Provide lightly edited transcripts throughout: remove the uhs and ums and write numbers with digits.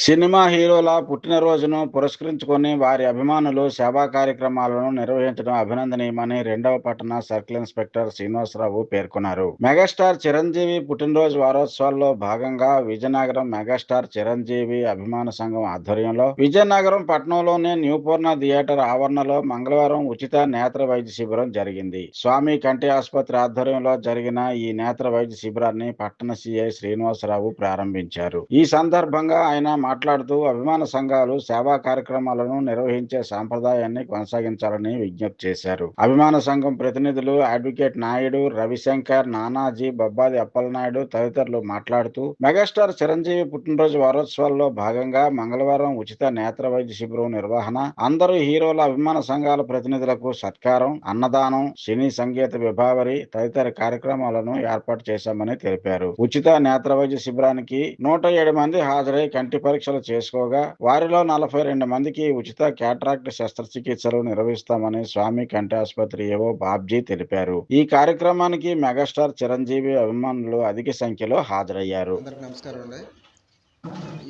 Cinema హీరోల పుట్టినరోజును పురస్కరించుకొని వారి అభిమానులు సేవా కార్యక్రమాలను నిర్వహించడం అభినందనీయమని రెండవ పట్టణ సర్కిల్ ఇన్స్పెక్టర్ శ్రీనివాసరావు పేర్కొన్నారు. మెగాస్టార్ చిరంజీవి పుట్టినరోజు వారోత్సవాల్లో భాగంగా విజయనగరం మెగాస్టార్ చిరంజీవి అభిమాన సంఘం ఆధ్వర్యంలో విజయనగరం పట్టణంలోని న్యూపూర్ణ థియేటర్ ఆవరణలో మంగళవారం ఉచిత నేత్ర వైద్య శిబిరం జరిగింది. స్వామి కంటి ఆసుపత్రి ఆధ్వర్యంలో జరిగిన ఈ నేత్ర వైద్య శిబిరాన్ని పట్టణ సిఐ శ్రీనివాసరావు ప్రారంభించారు. ఈ సందర్భంగా ఆయన మాట్లాడుతూ అభిమాన సంఘాలు సేవా కార్యక్రమాలను నిర్వహించే సాంప్రదాయాన్ని కొనసాగించాలని విజ్ఞప్తి చేశారు. అభిమాన సంఘం ప్రతినిధులు అడ్వకేట్ నాయుడు, రవిశంకర్, నానాజీ, బొబ్బాది అప్పలనాయుడు తదితరులు మాట్లాడుతూ మెగాస్టార్ చిరంజీవి పుట్టినరోజు వారోత్సవాల్లో భాగంగా మంగళవారం ఉచిత నేత్ర వైద్య శిబిరం నిర్వహణ, అందరూ హీరోల అభిమాన సంఘాల ప్రతినిధులకు సత్కారం, అన్నదానం, సినీ సంగీత విభావరి తదితర కార్యక్రమాలను ఏర్పాటు చేశామని తెలిపారు. ఉచిత నేత్ర వైద్య శిబిరానికి 107 మంది హాజరై కంటి పరీక్షలు చేసుకోగా వారిలో 42 మందికి ఉచిత క్యాటరాక్ట్ శస్త్రచికిత్సలు నిర్వహిస్తామని స్వామి కంటి ఆసుపత్రి ఏవో బాబ్జీ తెలిపారు. ఈ కార్యక్రమానికి మెగాస్టార్ చిరంజీవి అభిమానులు అధిక సంఖ్యలో హాజరయ్యారు. అందరికీ నమస్కారం అండి.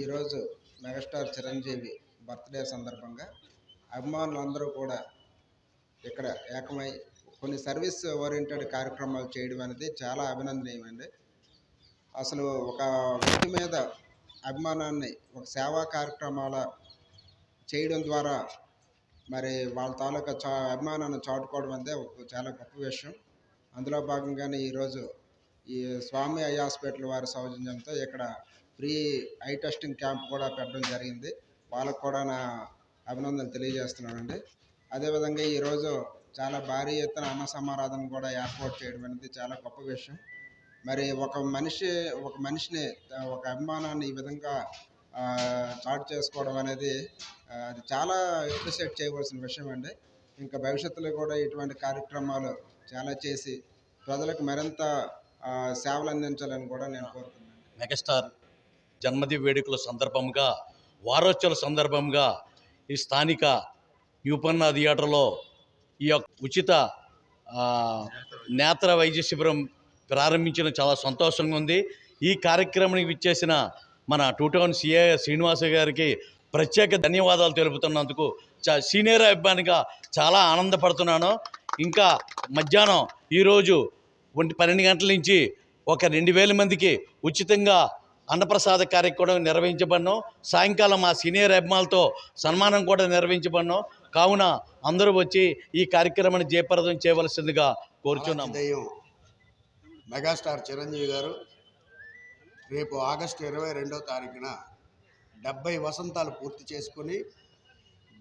ఈరోజు మెగాస్టార్ చిరంజీవి బర్త్డే సందర్భంగా అభిమానులందరూ కూడా ఇక్కడ ఏకమై కొన్ని సర్వీస్ ఓరియంటెడ్ కార్యక్రమాలు చేయడం అనేది చాలా అభినందనీయమండి. అసలు ఒక వ్యక్తి మీద అభిమానాన్ని ఒక సేవా కార్యక్రమాల చేయడం ద్వారా మరి వాళ్ళ తాలూకా అభిమానాన్ని చాటుకోవడం అనేది చాలా గొప్ప విషయం. అందులో భాగంగానే ఈరోజు ఈ స్వామి ఐ హాస్పిటల్ వారి సౌజన్యంతో ఇక్కడ ఫ్రీ ఐ టెస్టింగ్ క్యాంప్ కూడా పెట్టడం జరిగింది. వాళ్ళకు కూడా నా అభినందనలు తెలియజేస్తున్నానండి. అదేవిధంగా ఈరోజు చాలా భారీ ఎత్తున అన్న సమారాధన కూడా ఏర్పాటు చేయడం అనేది చాలా గొప్ప విషయం. మరి ఒక మనిషిని ఒక అభిమానాన్ని ఈ విధంగా చాటు చేసుకోవడం అనేది అది చాలా అప్రిషియేట్ చేయవలసిన విషయం అండి. ఇంకా భవిష్యత్తులో కూడా ఇటువంటి కార్యక్రమాలు చాలా చేసి ప్రజలకు మరింత సేవలు అందించాలని కూడా నేను కోరుతున్నాను. మెగాస్టార్ జన్మదిన వేడుకల సందర్భంగా వారోత్సవాల సందర్భంగా ఈ స్థానిక న్యూపన్న థియేటర్లో ఈ యొక్క ఉచిత నేత్ర వైద్య శిబిరం ప్రారంభించిన చాలా సంతోషంగా ఉంది. ఈ కార్యక్రమానికి విచ్చేసిన మన 2 టౌన్ సిఐ శ్రీనివాస గారికి ప్రత్యేక ధన్యవాదాలు తెలుపుతున్నందుకు సీనియర్ అభిమానిగా చాలా ఆనందపడుతున్నాను. ఇంకా మధ్యాహ్నం ఈరోజు 12 గంటల నుంచి ఒక 2000 మందికి ఉచితంగా అన్నప్రసాద కార్యక్రమం నిర్వహించబడినాం. సాయంకాలం మా సీనియర్ అభిమానులతో సన్మానం కూడా నిర్వహించబడినాం. కావున అందరూ వచ్చి ఈ కార్యక్రమాన్ని జయప్రదం చేయవలసిందిగా కోరుచున్నాం. మెగాస్టార్ చిరంజీవి గారు రేపు ఆగస్టు 22వ తారీఖున 70 వసంతాలు పూర్తి చేసుకుని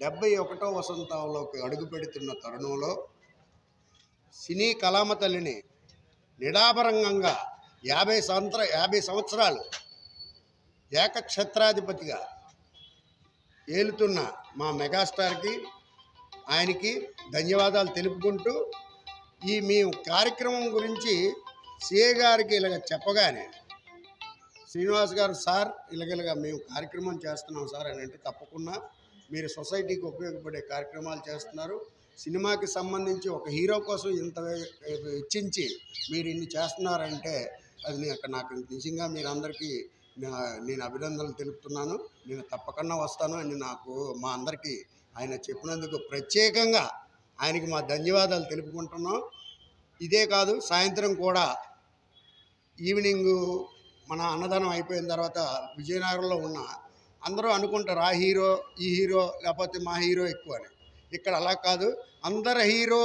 71వ వసంతంలోకి అడుగు పెడుతున్న తరుణంలో సినీ కళామ తల్లిని నిడాభరంగా 50 సంవత్సరాలు ఏకఛత్రాధిపతిగా ఏలుతున్న మా మెగాస్టార్కి ఆయనకి ధన్యవాదాలు తెలుపుకుంటూ మీ కార్యక్రమం గురించి సిఏ గారికి ఇలాగ చెప్పగానే శ్రీనివాస్ గారు, సార్ ఇలాగ మేము కార్యక్రమం చేస్తున్నాం సార్ అని అంటే, తప్పకుండా మీరు సొసైటీకి ఉపయోగపడే కార్యక్రమాలు చేస్తున్నారు, సినిమాకి సంబంధించి ఒక హీరో కోసం ఇంత వెచ్చించి మీరు ఇన్ని చేస్తున్నారంటే అది నాకు నిజంగా మీరందరికీ నేను అభినందనలు తెలుపుతున్నాను. నేను తప్పకుండా వస్తాను అని మా అందరికీ ఆయన చెప్పినందుకు ప్రత్యేకంగా ఆయనకి మా ధన్యవాదాలు తెలుపుకుంటున్నాం. ఇదే కాదు, సాయంత్రం కూడా ఈవినింగు మన అన్నదానం అయిపోయిన తర్వాత విజయనగరంలో ఉన్న అందరూ అనుకుంటారు ఆ హీరో ఈ హీరో లేకపోతే మా హీరో ఎక్కువ అని. ఇక్కడ అలా కాదు, అందరు హీరో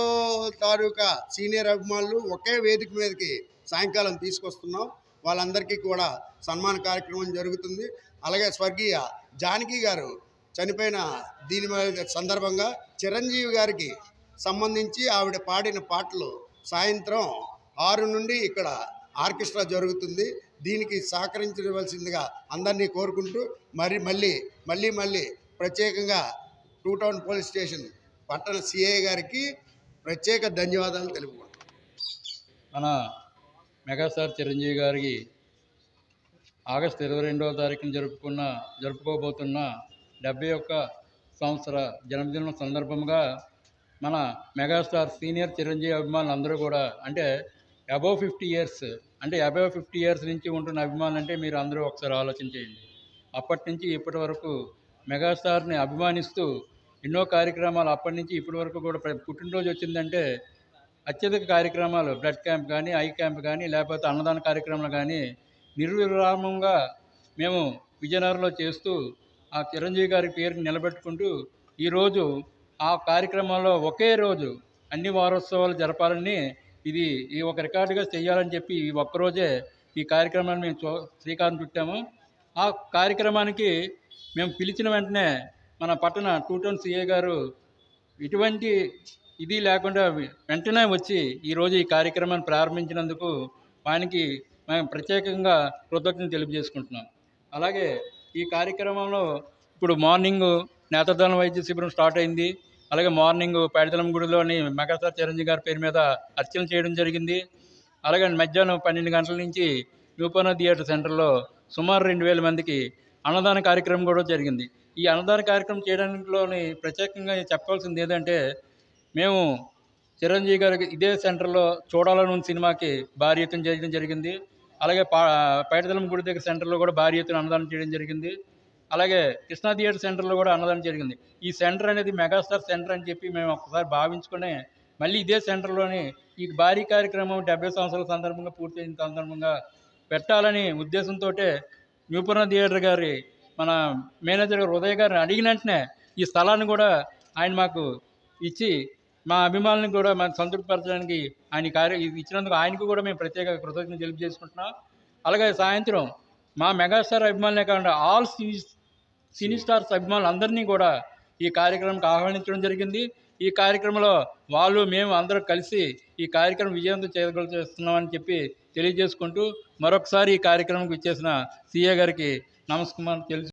తాలూకా సీనియర్ అభిమానులు ఒకే వేదిక మీదకి సాయంకాలం తీసుకొస్తున్నాం. వాళ్ళందరికీ కూడా సన్మాన కార్యక్రమం జరుగుతుంది. అలాగే స్వర్గీయ జానకి గారు చనిపోయిన దీని సందర్భంగా చిరంజీవి గారికి సంబంధించి ఆవిడ పాడిన పాటలు సాయంత్రం 6 నుండి ఇక్కడ ఆర్కెస్ట్రా జరుగుతుంది. దీనికి సహకరించవలసిందిగా అందరినీ కోరుకుంటూ మళ్ళీ ప్రత్యేకంగా 2 టౌన్ పోలీస్ స్టేషన్ పట్టణ సిఐ గారికి ప్రత్యేక ధన్యవాదాలు తెలుపుకుంటాం. మన మెగాస్టార్ చిరంజీవి గారికి ఆగస్టు 22వ తారీఖున జరుపుకోబోతున్న 71 సంవత్సర జన్మదినం సందర్భంగా మన మెగాస్టార్ సీనియర్ చిరంజీవి అభిమానులు అందరూ కూడా, అంటే అబవ్ 50 ఇయర్స్ నుంచి ఉంటున్న అభిమానులు అంటే మీరు అందరూ ఒకసారి ఆలోచన చేయండి. అప్పటి నుంచి ఇప్పటి వరకు మెగాస్టార్ని అభిమానిస్తూ ఎన్నో కార్యక్రమాలు అప్పటి నుంచి ఇప్పటి వరకు కూడా పుట్టినరోజు వచ్చిందంటే అత్యధిక కార్యక్రమాలు బ్లడ్ క్యాంప్ కానీ ఐ క్యాంప్ కానీ లేకపోతే అన్నదాన కార్యక్రమాలు కానీ నిర్విరామంగా మేము విజయనగరంలో చేస్తూ ఆ చిరంజీవి గారి పేరుని నిలబెట్టుకుంటూ ఈరోజు ఆ కార్యక్రమాల్లో ఒకే రోజు అన్ని వారోత్సవాలు జరపాలని ఈ ఒక రికార్డుగా చేయాలని చెప్పి ఈ ఒక్కరోజే ఈ కార్యక్రమాన్ని మేము శ్రీకారం చుట్టాము. ఆ కార్యక్రమానికి మేము పిలిచిన వెంటనే మన పట్టణ 2 టౌన్ సిఐ గారు ఎటువంటి ఇది లేకుండా వెంటనే వచ్చి ఈరోజు ఈ కార్యక్రమాన్ని ప్రారంభించినందుకు ఆయనకి మేము ప్రత్యేకంగా కృతజ్ఞతలు తెలియజేసుకుంటున్నాం. అలాగే ఈ కార్యక్రమంలో ఇప్పుడు మార్నింగ్ నేత్రదాన వైద్య శిబిరం స్టార్ట్ అయింది. అలాగే మార్నింగ్ పేడతలం గుడిలోని మెగాస్టార్ చిరంజీవి గారి పేరు మీద అర్చన చేయడం జరిగింది. అలాగే మధ్యాహ్నం 12 గంటల నుంచి న్యూపర్ణ థియేటర్ సెంటర్లో సుమారు 2000 మందికి అన్నదాన కార్యక్రమం కూడా జరిగింది. ఈ అన్నదాన కార్యక్రమం చేయడంలోని ప్రత్యేకంగా చెప్పాల్సింది ఏంటంటే, మేము చిరంజీవి గారికి ఇదే సెంటర్లో చూడాలని ఉన్న సినిమాకి భారీ ఎత్తున చేయడం జరిగింది. అలాగే పైడితలం గుడి దగ్గర సెంటర్లో కూడా భారీ ఎత్తున అన్నదానం చేయడం జరిగింది. అలాగే కృష్ణా థియేటర్ సెంటర్లో కూడా అన్నదానం జరిగింది. ఈ సెంటర్ అనేది మెగాస్టార్ సెంటర్ అని చెప్పి మేము ఒకసారి భావించుకుని మళ్ళీ ఇదే సెంటర్లోని ఈ భారీ కార్యక్రమం 70 సంవత్సరాల సందర్భంగా పూర్తయిన సందర్భంగా పెట్టాలని ఉద్దేశంతో న్యూపర్ణ థియేటర్ గారి మన మేనేజర్ ఉదయ్ గారిని అడిగిన వెంటనే ఈ స్థలాన్ని కూడా ఆయన మాకు ఇచ్చి మా అభిమానులను కూడా మనం సంతృప్తిపరచడానికి ఇచ్చినందుకు ఆయనకు కూడా మేము ప్రత్యేక కృతజ్ఞతలు తెలియజేసుకుంటున్నాం. అలాగే సాయంత్రం మా మెగాస్టార్ అభిమానులే కాకుండా ఆల్ సినీ స్టార్స్ అభిమానులు అందరినీ కూడా ఈ కార్యక్రమానికి ఆహ్వానించడం జరిగింది. ఈ కార్యక్రమంలో మేము అందరం కలిసి ఈ కార్యక్రమం విజయవంతం చేస్తున్నామని చెప్పి తెలియజేసుకుంటూ మరొకసారి ఈ కార్యక్రమంకి ఇచ్చేసిన సిఏ గారికి నమస్కారం తెలుసు.